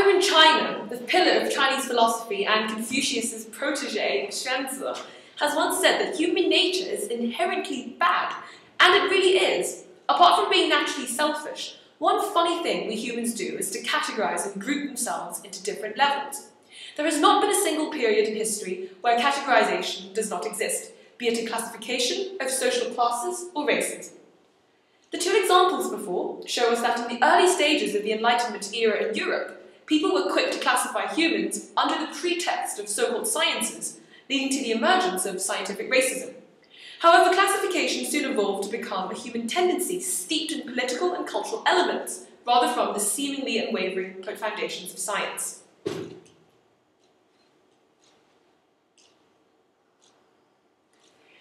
However, in China, the pillar of Chinese philosophy and Confucius's protege, Xuanzi, has once said that human nature is inherently bad, and it really is. Apart from being naturally selfish, one funny thing we humans do is to categorize and group themselves into different levels. There has not been a single period in history where categorization does not exist, be it a classification of social classes or races. The two examples before show us that in the early stages of the Enlightenment era in Europe, people were quick to classify humans under the pretext of so-called sciences, leading to the emergence of scientific racism. However, classification soon evolved to become a human tendency steeped in political and cultural elements, rather from the seemingly unwavering foundations of science.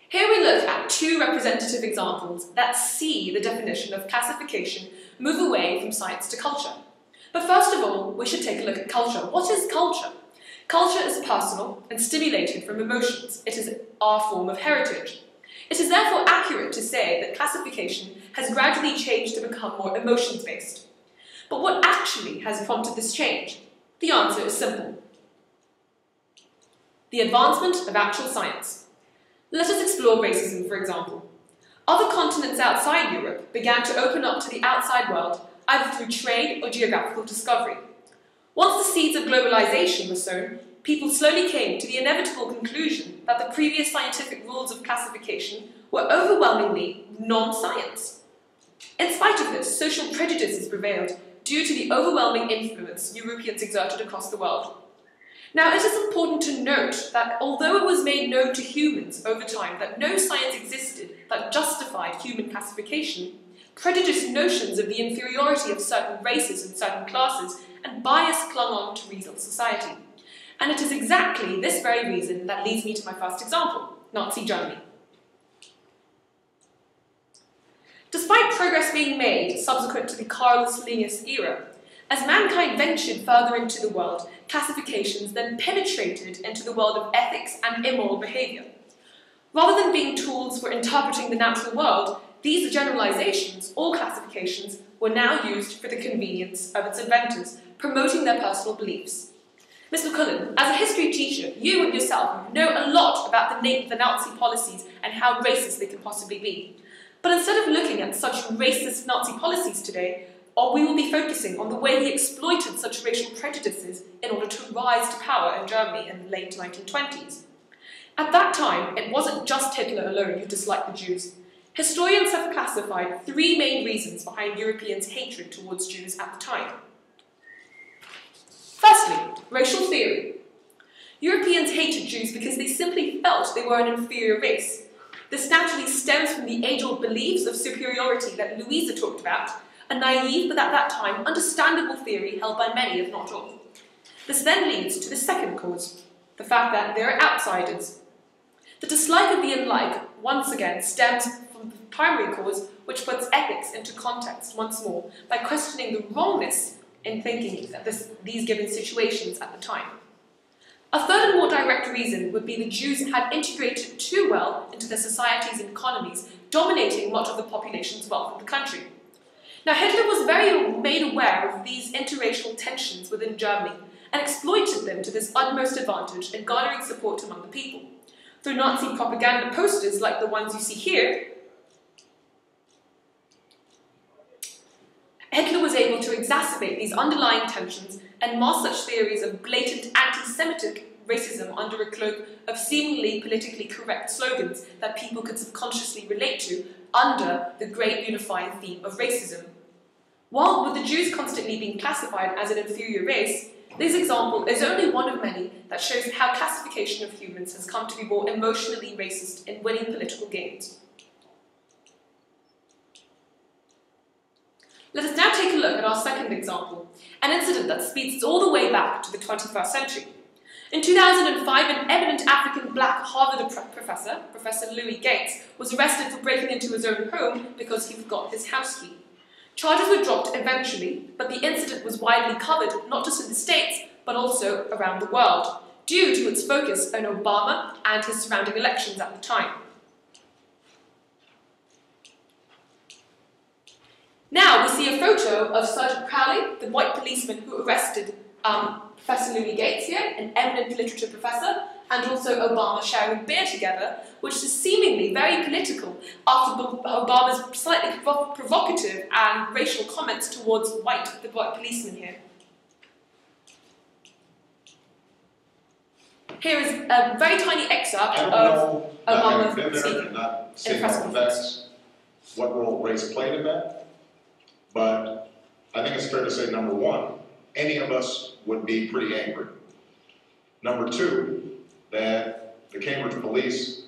Here we look at two representative examples that see the definition of classification move away from science to culture. But first of all, we should take a look at culture. What is culture? Culture is personal and stimulated from emotions. It is our form of heritage. It is therefore accurate to say that classification has gradually changed to become more emotions-based. But what actually has prompted this change? The answer is simple. The advancement of actual science. Let us explore racism, for example. Other continents outside Europe began to open up to the outside world, either through trade or geographical discovery. Once the seeds of globalization were sown, people slowly came to the inevitable conclusion that the previous scientific rules of classification were overwhelmingly non-science. In spite of this, social prejudices prevailed due to the overwhelming influence Europeans exerted across the world. Now, it is important to note that although it was made known to humans over time that no science existed that justified human classification, prejudiced notions of the inferiority of certain races and certain classes and bias clung on to reasonable society. And it is exactly this very reason that leads me to my first example, Nazi Germany. Despite progress being made subsequent to the Karl Linnaeus era, as mankind ventured further into the world, classifications then penetrated into the world of ethics and immoral behaviour. Rather than being tools for interpreting the natural world, these generalizations, or classifications, were now used for the convenience of its inventors, promoting their personal beliefs. Ms. McCullen, as a history teacher, you and yourself know a lot about the Nazi policies and how racist they can possibly be. But instead of looking at such racist Nazi policies today, we will be focusing on the way he exploited such racial prejudices in order to rise to power in Germany in the late 1920s. At that time, it wasn't just Hitler alone who disliked the Jews. Historians have classified three main reasons behind Europeans' hatred towards Jews at the time. Firstly, racial theory. Europeans hated Jews because they simply felt they were an inferior race. This naturally stems from the age-old beliefs of superiority that Louisa talked about, a naive but at that time understandable theory held by many, if not all. This then leads to the second cause, the fact that they are outsiders. The dislike of the unlike, once again, stems from the primary cause, which puts ethics into context once more by questioning the wrongness in thinking that these given situations at the time. A third and more direct reason would be the Jews had integrated too well into their societies and economies, dominating much of the population's wealth of the country. Now, Hitler was very made aware of these interracial tensions within Germany and exploited them to his utmost advantage in garnering support among the people. Through Nazi propaganda posters like the ones you see here, Hitler was able to exacerbate these underlying tensions and mask such theories of blatant anti-Semitic racism under a cloak of seemingly politically correct slogans that people could subconsciously relate to under the great unifying theme of racism. While with the Jews constantly being classified as an inferior race, this example is only one of many that shows how classification of humans has come to be more emotionally racist in winning political gains. Let us now take a look at our second example, an incident that speeds all the way back to the 21st century. In 2005, an eminent African black Harvard professor, Professor Louis Gates, was arrested for breaking into his own home because he forgot his house key. Charges were dropped eventually, but the incident was widely covered not just in the States, but also around the world, due to its focus on Obama and his surrounding elections at the time. Now we see a photo of Sergeant Crowley, the white policeman who arrested Professor Louis Gates here, an eminent literature professor, and also Obama sharing a beer together, which is seemingly very political after Obama's slightly provocative and racial comments towards the white policeman here. Here is a very tiny excerpt of Obama speaking in a press conference. What role race played in that, but I think it's fair to say, number one, any of us would be pretty angry. Number two, that the Cambridge police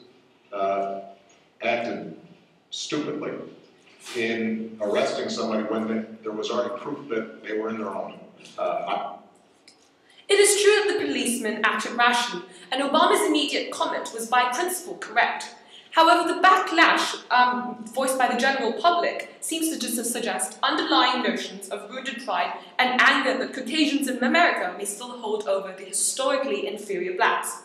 acted stupidly in arresting somebody when there was already proof that they were in their own. It is true that the policeman acted rashly, and Obama's immediate comment was by principle correct. However, the backlash voiced by the general public seems to suggest underlying notions of rooted pride and anger that Caucasians in America may still hold over the historically inferior blacks.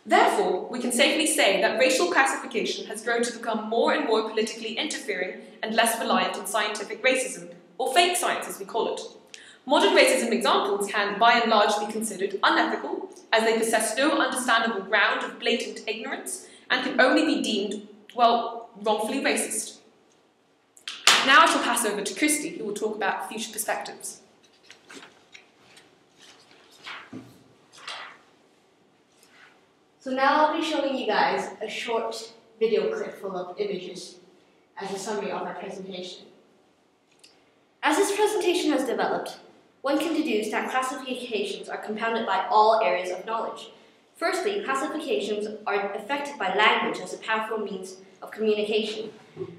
Therefore, we can safely say that racial classification has grown to become more and more politically interfering and less reliant on scientific racism, or fake science as we call it. Modern racism examples can, by and large, be considered unethical, as they possess no understandable ground of blatant ignorance and can only be deemed, well, wrongfully racist. Now I shall pass over to Christy, who will talk about future perspectives. So now I'll be showing you guys a short video clip full of images as a summary of my presentation. As this presentation has developed, one can deduce that classifications are compounded by all areas of knowledge. Firstly, classifications are affected by language as a powerful means of communication.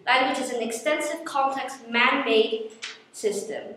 Language is an extensive, complex, man-made system